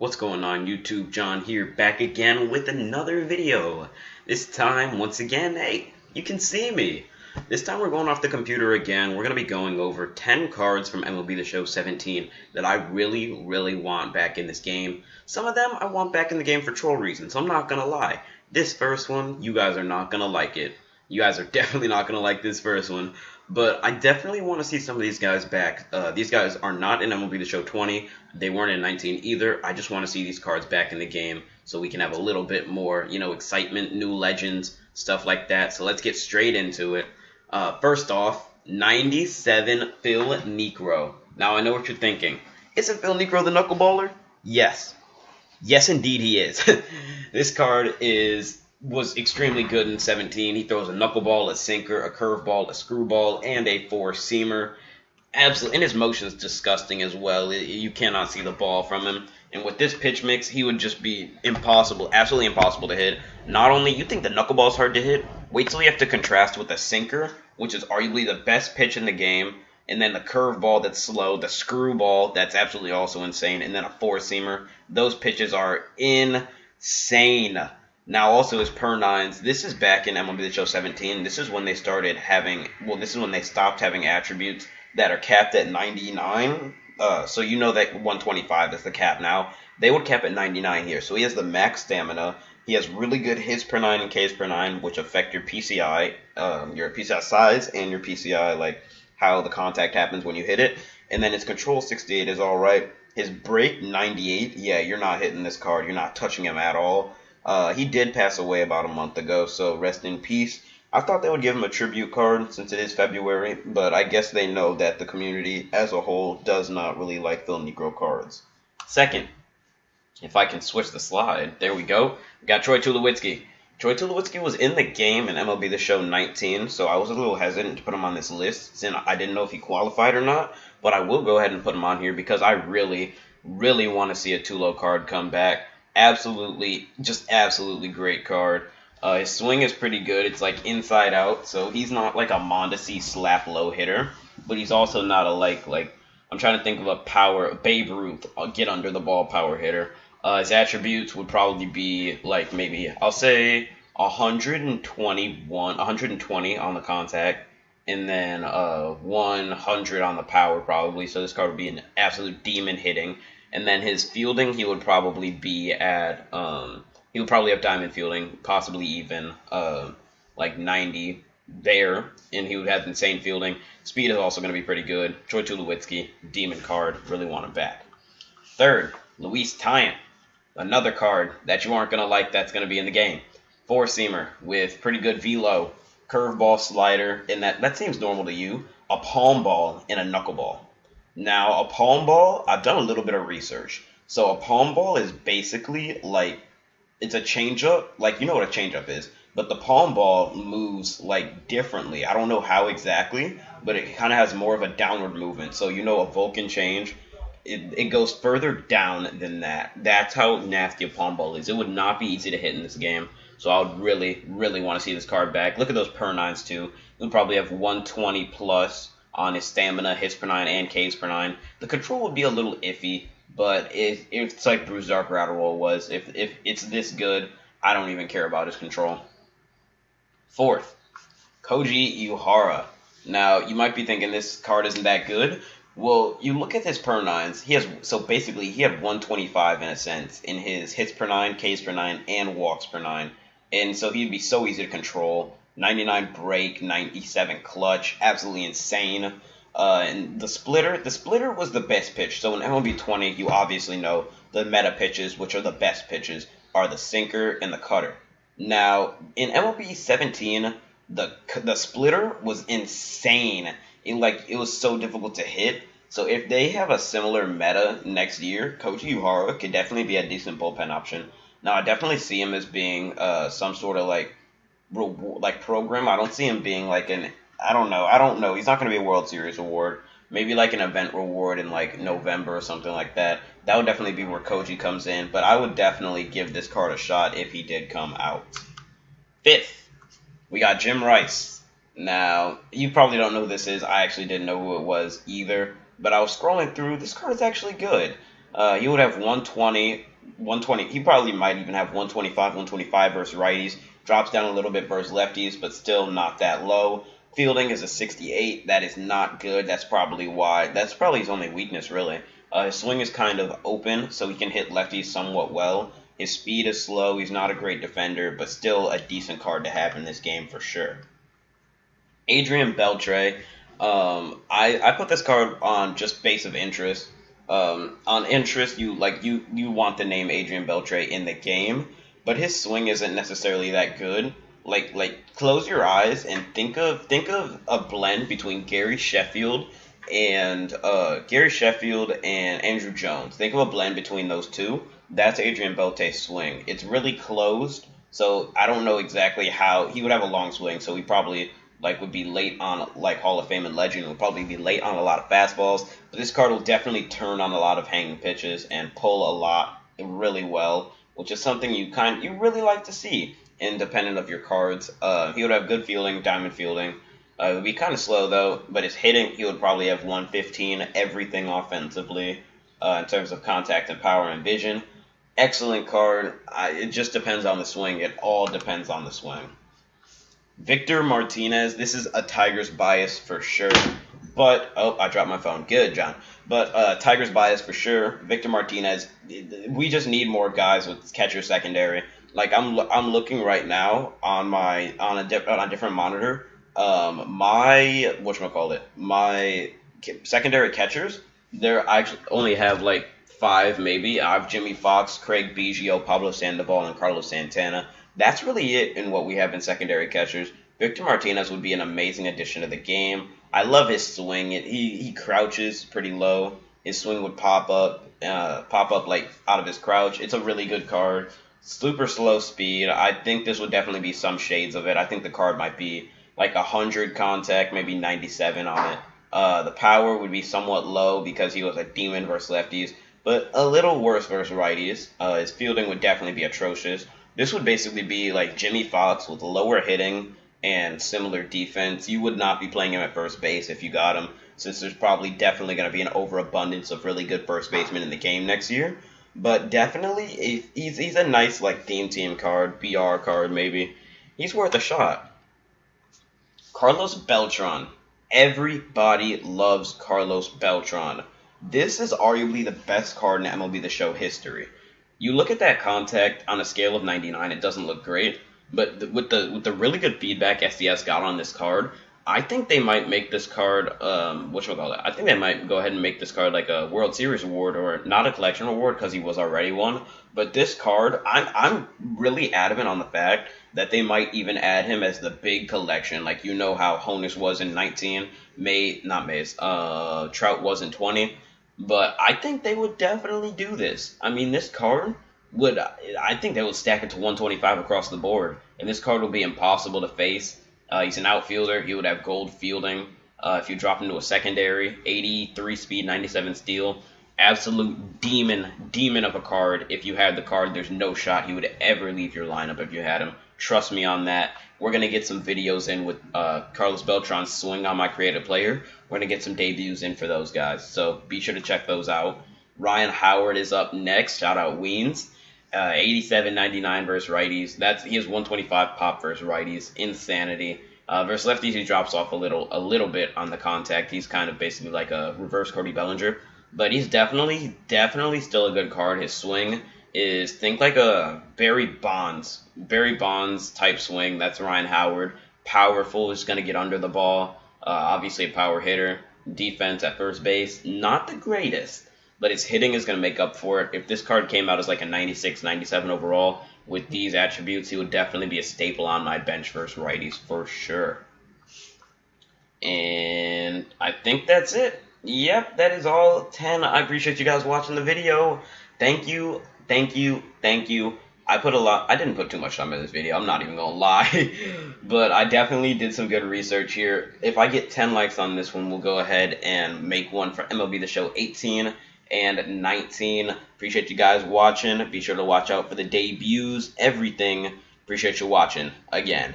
What's going on YouTube? John here, back again with another video. This time, once again, hey, you can see me. This time we're going off the computer again. We're going to be going over 10 cards from MLB The Show 17 that I really want back in this game. Some of them I want back in the game for troll reasons, I'm not going to lie. This first one, you guys are not going to like it. You guys are definitely not going to like this first one. But I definitely want to see some of these guys back. These guys are not in MLB The Show 20. They weren't in 19 either. I just want to see these cards back in the game so we can have a little bit more, excitement, new legends, stuff like that. So let's get straight into it. First off, 97 Phil Niekro. Now I know what you're thinking. Isn't Phil Niekro the knuckleballer? Yes. Yes, indeed he is. This card was extremely good in 17. He throws a knuckleball, a sinker, a curveball, a screwball, and a four-seamer. Absolutely, and his motion is disgusting as well. You cannot see the ball from him. And with this pitch mix, he would just be impossible, absolutely impossible to hit. Not only, you think the knuckleball is hard to hit, wait till you have to contrast with a sinker, which is arguably the best pitch in the game, and then the curveball that's slow, the screwball that's absolutely also insane, and then a four-seamer. Those pitches are insane. Now, also his per nines. This is back in MLB The Show 17. This is when they started having, this is when they stopped having attributes that are capped at 99. So you know that 125 is the cap now. They would cap at 99 here. So he has the max stamina. He has really good hits per nine and Ks per nine, which affect your PCI size and your PCI, like how the contact happens when you hit it. And then his control 68 is all right. His break 98. Yeah, you're not hitting this card. You're not touching him at all. He did pass away about a month ago, so rest in peace. I thought they would give him a tribute card since it is February, but I guess they know that the community as a whole does not really like Phil Niekro cards. Second, if I can switch the slide, there we go. We got Troy Tulowitzki. Troy Tulowitzki was in the game in MLB The Show 19, so I was a little hesitant to put him on this list since I didn't know if he qualified or not, but I will go ahead and put him on here because I really want to see a Tulo card come back. Absolutely great card. His swing is pretty good. It's like inside out, so he's not like a Mondesi slap low hitter, but he's also not a like I'm trying to think of a Babe Ruth get under the ball power hitter. His attributes would probably be like maybe I'll say 120 on the contact, and then 100 on the power probably. So this card would be an absolute demon hitting. And then his fielding, he would probably be at, he would probably have diamond fielding, possibly even like 90 there, and he would have insane fielding. Speed is also going to be pretty good. Troy Tulowitzki, demon card, really want him back. Third, Luis Tyant, another card that you aren't going to like that's going to be in the game. Four-seamer with pretty good velo, curveball, slider, and that seems normal to you, a palm ball, and a knuckleball. Now, a palm ball, I've done a little bit of research. So a palm ball is basically like, it's a changeup. Like, you know what a changeup is. But the palm ball moves like differently. I don't know how exactly, but it kind of has more of a downward movement. So you know a Vulcan change, it goes further down than that. That's how nasty a palm ball is. It would not be easy to hit in this game. So I would really want to see this card back. Look at those per nines too. You'll probably have 120 plus on his stamina, hits per nine, and Ks per nine. The control would be a little iffy, but it's like Bruce Dark Ratterwall was. If it's this good, I don't even care about his control. Fourth, Koji Uehara. Now, you might be thinking this card isn't that good. Well, you look at his per nines. He had 125 in a sense in his hits per nine, Ks per nine, and walks per nine. And so he'd be so easy to control. 99 break, 97 clutch, absolutely insane. And the splitter was the best pitch. So in MLB 20, you obviously know the meta pitches, which are the best pitches, are the sinker and the cutter. Now, in MLB 17, the splitter was insane. It was so difficult to hit. So if they have a similar meta next year, Koji Uehara could definitely be a decent bullpen option. Now, I definitely see him as being some sort of like program. I don't see him being like I don't know. He's not going to be a World Series award. Maybe like an event reward in like November or something like that. That would definitely be where Koji comes in. But I would definitely give this card a shot if he did come out. Fifth, we got Jim Rice. Now, you probably don't know who this is. I actually didn't know who it was either. But I was scrolling through. This card is actually good. He would have 120 120. He probably might even have 125 versus righties. Drops down a little bit versus lefties, but still not that low. Fielding is a 68. That is not good. That's probably his only weakness, really. His swing is kind of open, so he can hit lefties somewhat well. His speed is slow. He's not a great defender, but still a decent card to have in this game for sure. Adrian Beltray. I put this card on just base of interest. On interest, you want the name Adrian Beltray in the game, but his swing isn't necessarily that good. Close your eyes and think of a blend between Gary Sheffield and Andrew Jones. Think of a blend between those two. That's Adrian Beltray's swing. It's really closed, so I don't know exactly how he would have a long swing. So he probably would be late on Hall of Fame and legend. Would probably be late on a lot of fastballs. But this card will definitely turn on a lot of hanging pitches and pull a lot really well, which is something you really like to see, independent of your cards. He would have good fielding, diamond fielding. It would be kind of slow though, but his hitting, he would probably have 115. Everything offensively, in terms of contact and power and vision. Excellent card. It just depends on the swing. It all depends on the swing. Victor Martinez, this is a Tigers bias for sure. But, oh, I dropped my phone. Good, John. But Tigers bias for sure. Victor Martinez, we just need more guys with catcher secondary. I'm looking right now on a different monitor. My secondary catchers, I actually only have 5 maybe. I have Jimmy Fox, Craig Biggio, Pablo Sandoval, and Carlos Santana. That's really it in what we have in secondary catchers. Victor Martinez would be an amazing addition to the game. I love his swing. He crouches pretty low. His swing would pop up out of his crouch. It's a really good card. Super slow speed. I think this would definitely be some shades of it. I think the card might be 100 contact, maybe 97 on it. The power would be somewhat low because he was a demon versus lefties, but a little worse versus righties. His fielding would definitely be atrocious. This would basically be like Jimmy Fox with lower hitting and similar defense. You would not be playing him at first base if you got him, since there's definitely going to be an overabundance of really good first basemen in the game next year. But definitely, he's a nice theme team card, BR card maybe. He's worth a shot. Carlos Beltran. Everybody loves Carlos Beltran. This is arguably the best card in MLB The Show history. You look at that contact on a scale of 99, it doesn't look great. But with the really good feedback SDS got on this card, I think they might make this card, I think they might go ahead and make this card like a World Series award, or not a collection award because he was already one. But this card, I'm really adamant on the fact that they might even add him as the big collection. You know how Honus was in 19, Trout was in 20. But I think they would definitely do this. I mean, this card I think they would stack it to 125 across the board. And this card will be impossible to face. He's an outfielder. He would have gold fielding. If you drop him to a secondary, 83 speed, 97 steal. Absolute demon of a card. If you had the card, there's no shot he would ever leave your lineup if you had him. Trust me on that. We're going to get some videos in with Carlos Beltran's swing on my creative player. We're going to get some debuts in for those guys. So be sure to check those out. Ryan Howard is up next. Shout out Weens. 87-99 versus righties. He has 125 pop versus righties. Insanity. Versus lefties, he drops off a little bit on the contact. He's kind of basically like a reverse Cody Bellinger. But he's definitely still a good card. His swing is, think like a Barry Bonds type swing. That's Ryan Howard. Powerful, is going to get under the ball. Obviously a power hitter. Defense at first base, not the greatest, but his hitting is going to make up for it. If this card came out as like a 96, 97 overall, with these attributes, he would definitely be a staple on my bench versus righties for sure. And I think that's it. Yep, that is all 10. I appreciate you guys watching the video. Thank you. I didn't put too much time in this video, I'm not even gonna lie. But I definitely did some good research here. If I get 10 likes on this one, we'll go ahead and make one for MLB The Show 18 and 19. Appreciate you guys watching. Be sure to watch out for the debuts, everything. Appreciate you watching again.